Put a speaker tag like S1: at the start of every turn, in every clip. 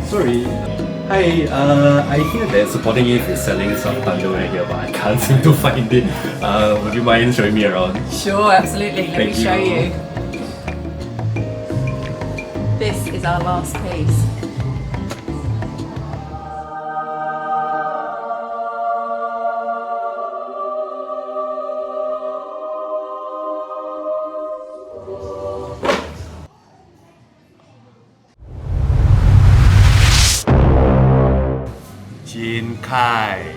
S1: Sorry. Hi, I hear that Supporting Youth is selling some ThunderWear here, but I can't seem to find it. Would you mind showing me around?
S2: Sure, absolutely. Let me show you. This is our last piece.
S1: Jinn Kai.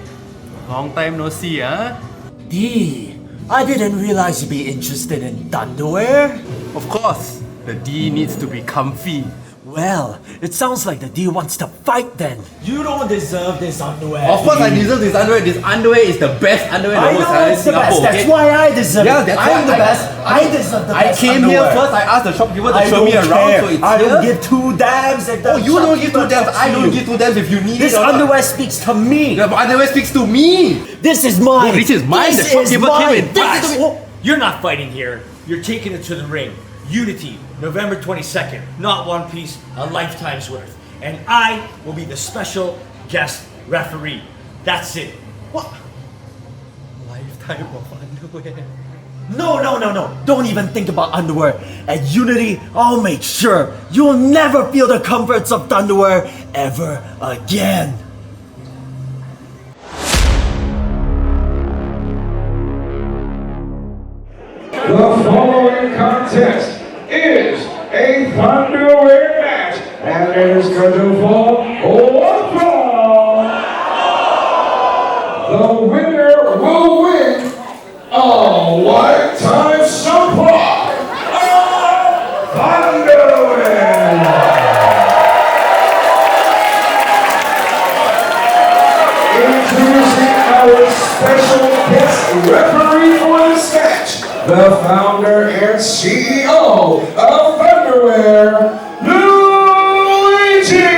S1: Long time no see, huh?
S3: D, I didn't realize you'd be interested in ThunderWear.
S1: Of course, the D needs to be comfy.
S3: Well, it sounds like the D wants to fight then. You don't deserve this underwear.
S1: Of course, I deserve this underwear. This underwear is the best underwear in the
S3: I
S1: whole
S3: know
S1: entire
S3: it's the best.
S1: Singapore,
S3: That's
S1: okay?
S3: why I deserve
S1: Yeah,
S3: it.
S1: that's
S3: I'm
S1: why
S3: the best. I deserve the
S1: I
S3: best.
S1: came
S3: underwear.
S1: here first. I asked the shopkeeper to
S3: I
S1: show me
S3: don't
S1: around,
S3: care.
S1: so it's
S3: I
S1: here.
S3: don't give two damns if the
S1: Oh, you don't give two damns.
S3: talks
S1: I
S3: to
S1: don't
S3: you.
S1: give two damns if you need
S3: This
S1: it or not.
S3: underwear speaks to me.
S1: The underwear speaks to me.
S3: This is mine.
S1: No, this is mine.
S3: This
S1: The shopkeeper
S3: is
S1: came
S3: mine.
S1: in.
S3: This is
S4: You're not fighting here. You're taking it to the ring. Unity, November 22nd. Not one piece, a lifetime's worth. And I will be the special guest referee. That's it. What?
S1: Lifetime of underwear.
S3: No. Don't even think about underwear. At Unity, I'll make sure you'll never feel the comforts of ThunderWear ever again.
S5: The following contest is a ThunderWear match, and it is scheduled for one fall. The winner will win a lifetime supply of ThunderWear. Introducing our special guest referee for this match, the founder and CEO of ThunderWear, Luigi!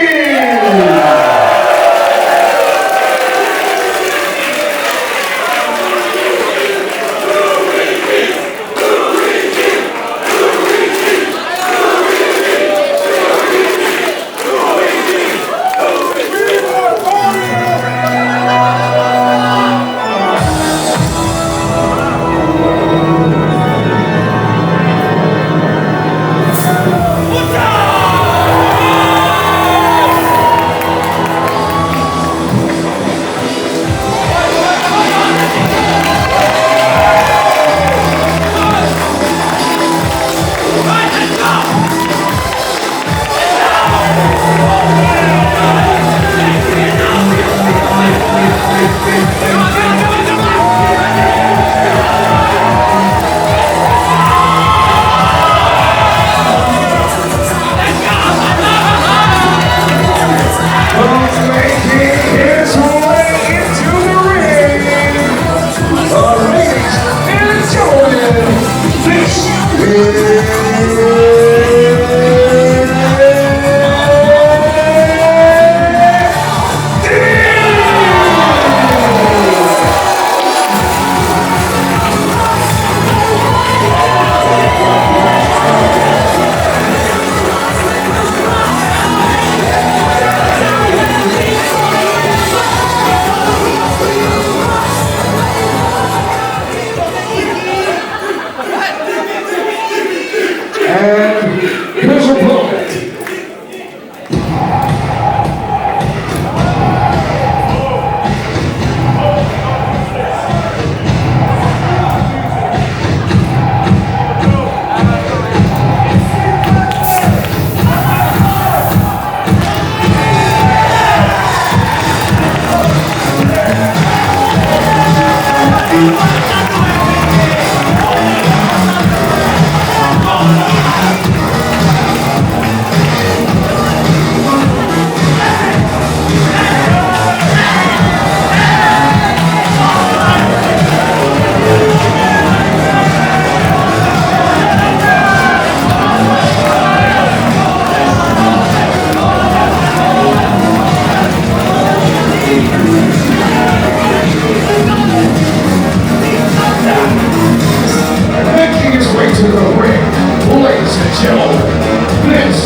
S5: Ladies and gentlemen, this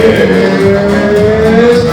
S5: is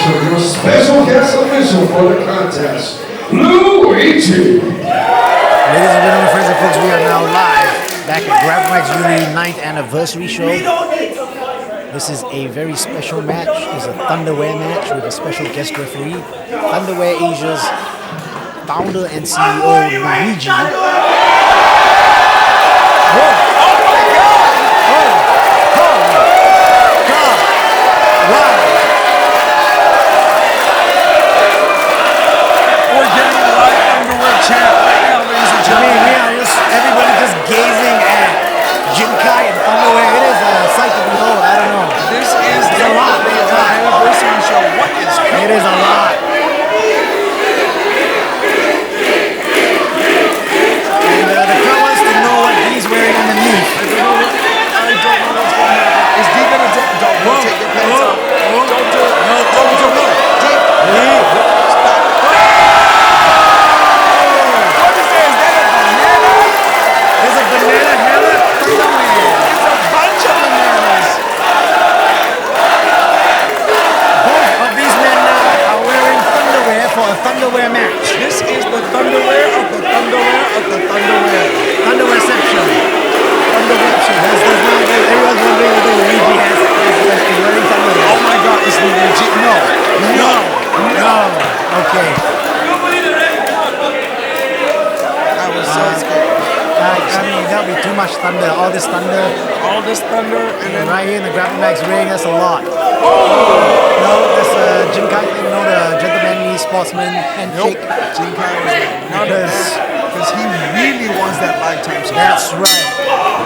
S5: introduction of your special guest official for the contest, Luigi.
S6: Ladies and gentlemen, friends and folks, we are now live back at Grapplemax UNITY 9th anniversary show. This is a very special match. It's a ThunderWear match with a special guest referee, ThunderWear Asia's founder and CEO, Luigi. Everybody just gazing at Jinn Kai and ThunderWear. It is a sight to behold. I don't know.
S7: This is
S6: It's a lot.
S7: the anniversary show. What is
S6: It is a lot. And the crowd wants to know what he's wearing underneath.
S7: I don't know what's going to happen. Is D gonna don't take your pants off? Don't do it. No, don't do it. What is that? Is that a banana?
S6: There's a banana hammer ThunderWear.
S7: It's a bunch of bananas.
S6: Both of these men now are wearing ThunderWear for a ThunderWear match.
S7: This is the ThunderWear of the ThunderWear of the ThunderWear.
S6: ThunderWearception. ThunderWearception. Everyone's wondering whether Luigi is wearing ThunderWear.
S7: Oh my God, it's Luigi. No.
S6: Okay.
S7: I was so scared.
S6: I mean, that'll be too much thunder. All this thunder.
S7: All this thunder and then
S6: Right here in the Grapplemax ring, that's a lot. No, that's a Jinn Kai thing, no, the gentlemanly sportsman handshake.
S7: Jinn Kai was not because he really wants that lifetime supply.
S6: That's right.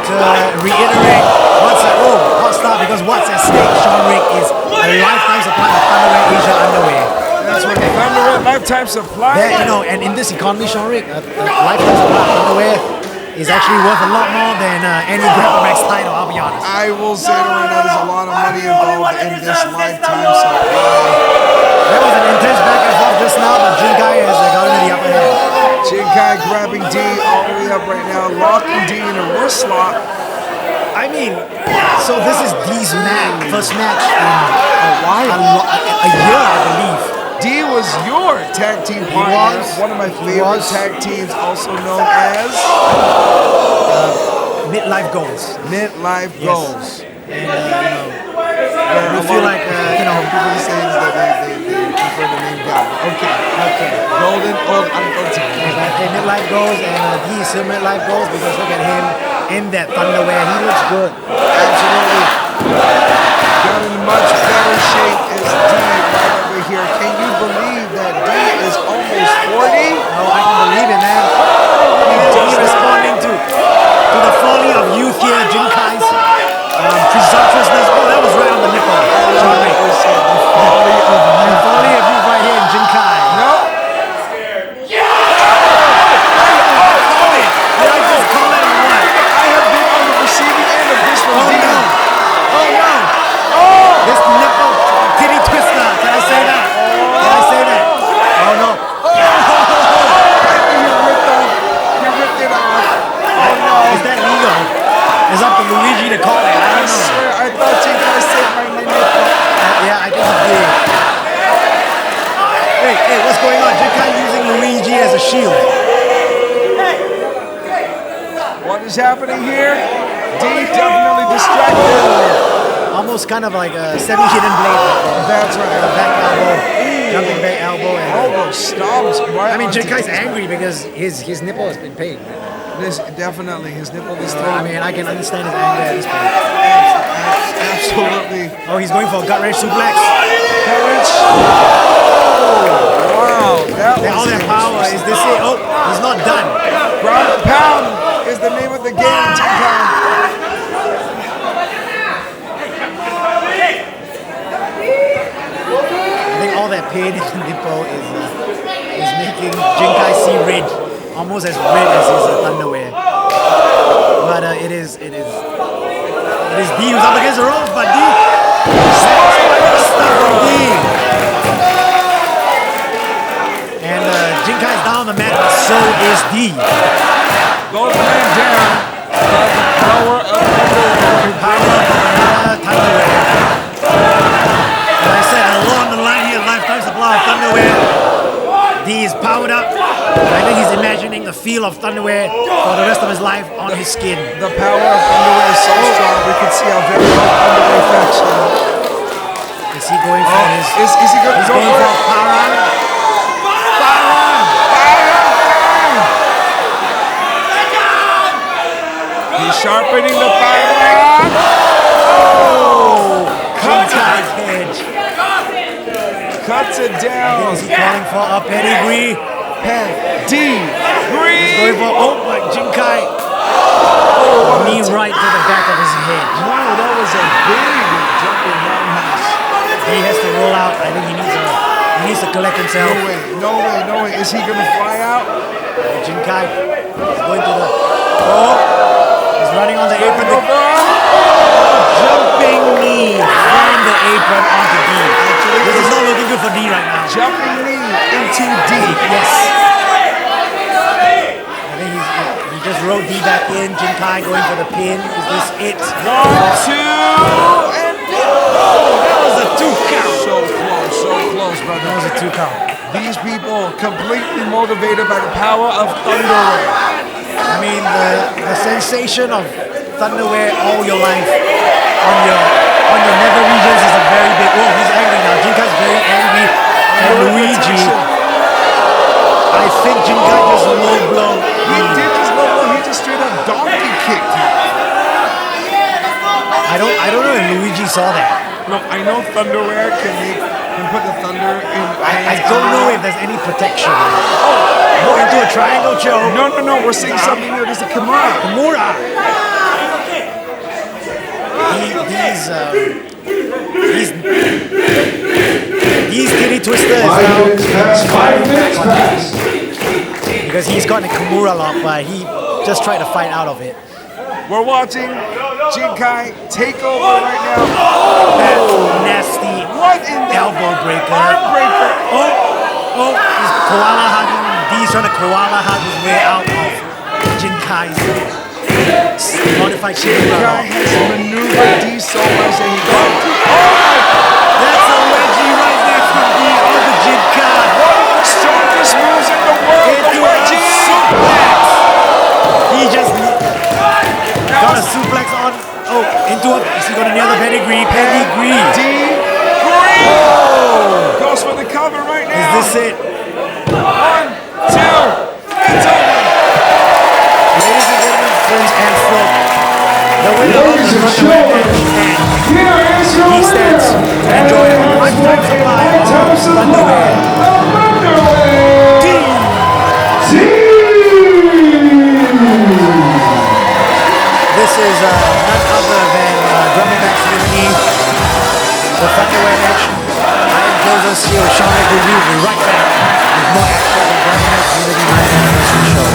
S6: To reiterate, hot start because what's at stake, Sean Rick, is a lifetime supply of ThunderWear Asia underwear.
S7: That's what the ThunderWear lifetime supply.
S6: That, you know, and in this economy, Sean Rick, a lifetime supply of underwear is actually worth a lot more than any Grapplemax title, I'll be honest.
S7: I will say it right now, there's a lot of money involved in this lifetime supply.
S6: There was an intense back and forth just now, but Jinn Kai has gotten the upper hand.
S7: Jinn Kai grabbing D all the way up right now, locking D in a wrist lock.
S6: I mean, so this is D's first match in a year, I believe.
S7: D was your tag team partner,
S6: was.
S7: one of my
S6: He
S7: favorite
S6: was.
S7: tag teams, also known as
S6: Midlife goals.
S7: Midlife
S6: Yes.
S7: Goals.
S6: And we feel like,
S7: People say that they prefer the name God. Okay. Golden old uncle team.
S6: Midlife goals, and he is still Midlife goals because look at him in that ThunderWear. He looks good.
S7: Absolutely. Got in much better shape as D right over here. Can you believe that D is almost 40?
S6: No, I can believe it, man. He's responding to the folly of youth here, Jinn Kai's presumptuousness. Oh, that was right on the nipple. Sean Rick. The folly of youth right here in Jinn Kai.
S7: No.
S6: Did I just call it or what?
S7: I have been on the receiving end of this from
S6: Oh
S7: D.
S6: no! Oh no! This nipple titty twister. Can I say that? Can I say that? Oh no!
S7: You ripped it off. Oh no.
S6: Is that legal? It's up to Luigi to call it. I don't know.
S7: Sir, I thought Jinn Kai said my nipple.
S6: Yeah, I think he did. Hey, what's going on? Jinn Kai using Luigi as a shield.
S7: What is happening here? D definitely distracted.
S6: Almost kind of like a semi-hidden blade.
S7: That's right.
S6: Back elbow, jumping back elbow, and
S7: Almost stomps right
S6: I mean,
S7: onto
S6: Jinn Kai's
S7: D's
S6: angry because his nipple has been paid.
S7: This definitely his nipple is
S6: I
S7: thrown.
S6: mean, I can understand his anger at this point.
S7: Absolutely.
S6: Oh, he's going for a gut wrench suplex.
S7: Courage. Wow, that was
S6: All that power. Is this it? Oh, he's not done.
S7: ground and pound is the name of the game. Jinn Kai.
S6: I think all that pain in the nipple is making Jinn Kai see red, almost as red as his ThunderWear. But it is D who's up against the ropes, but D stuff from D. And Jinn Kai's down on the mat, but so is D.
S7: Both men down. But the power of ThunderWear.
S6: Power of ThunderWear. And I said, a lot on the line here, life ThunderWear. D is powered up. I think he's imagining the feel of ThunderWear for the rest of his life on his skin.
S7: The power of ThunderWear is so strong. We can see how very much ThunderWear faction.
S6: Is he going for his?
S7: Is he going
S6: He's going for power run.
S7: He's sharpening the firearm. Oh!
S6: Cuts his edge.
S7: Cuts it down.
S6: Is he calling for a pedigree?
S7: Pedigree.
S6: Going for Jinn Kai. Knee right to the back of his head.
S7: Wow, that was a big jumping roundhouse.
S6: He has to roll out. I think he needs to collect himself.
S7: No way. Is he gonna fly out?
S6: Jinn Kai is going to the. He's running on the apron. Jumping knee from the apron onto D. This is not looking good for D right now.
S7: Jumping knee into D.
S6: Yes. I think he just rode D back in. Jinn Kai going for the pin. Is this it?
S7: 1, 2, and
S6: That was a 2 count.
S7: so close, brother.
S6: That was a 2 count.
S7: These people completely motivated by the power of ThunderWear.
S6: I mean, the sensation of ThunderWear all your life on your nether regions is a very big. Oh, he's angry now. Jinn Kai's very angry. And Luigi, I think Jinn Kai just low blow.
S7: He did just low blow. He just straight up donkey kicked him.
S6: I don't know if Luigi saw that.
S7: Look, I know ThunderWear can put the thunder in.
S6: I don't know if there's any protection. Go into a triangle choke.
S7: No. We're seeing something new. There's a Kimura.
S6: Kimura. These titty twisters now.
S5: 5 minutes past.
S6: Because he's got a Kimura lock, but he just tried to fight out of it.
S7: We're watching Jinn Kai take over right now.
S6: That's nasty.
S7: What in the
S6: Elbow breaker.
S7: heartbreaker?
S6: He's koala hugging. D's trying to koala hug his way out of Jinn Kai's modified
S7: Jinn
S6: Kimura
S7: Kai
S6: lock.
S7: has maneuvered D so much that he got.
S6: That's a wedgie right there from D on the Jinn Kai.
S7: One of the strongest moves in the world.
S6: Into a suplex. He just got a suplex on. Into a. Is he going to nail the pedigree? Pedigree.
S7: Goes for the cover right now.
S6: Is this it?
S7: 1, 2, it's over.
S6: Ladies and gentlemen, friends and folk, the winner of
S5: Ladies
S6: the
S5: and
S6: ThunderWear
S5: gentlemen,
S6: match,
S5: here is your
S6: he stands
S5: winner.
S6: to enjoy a lifetime supply of ThunderWear. D. This is none other than Grapplemax UNITY, the ThunderWear match. I am Joseph C. Sean will be right back with more action on Grapplemax UNITY 9th anniversary show.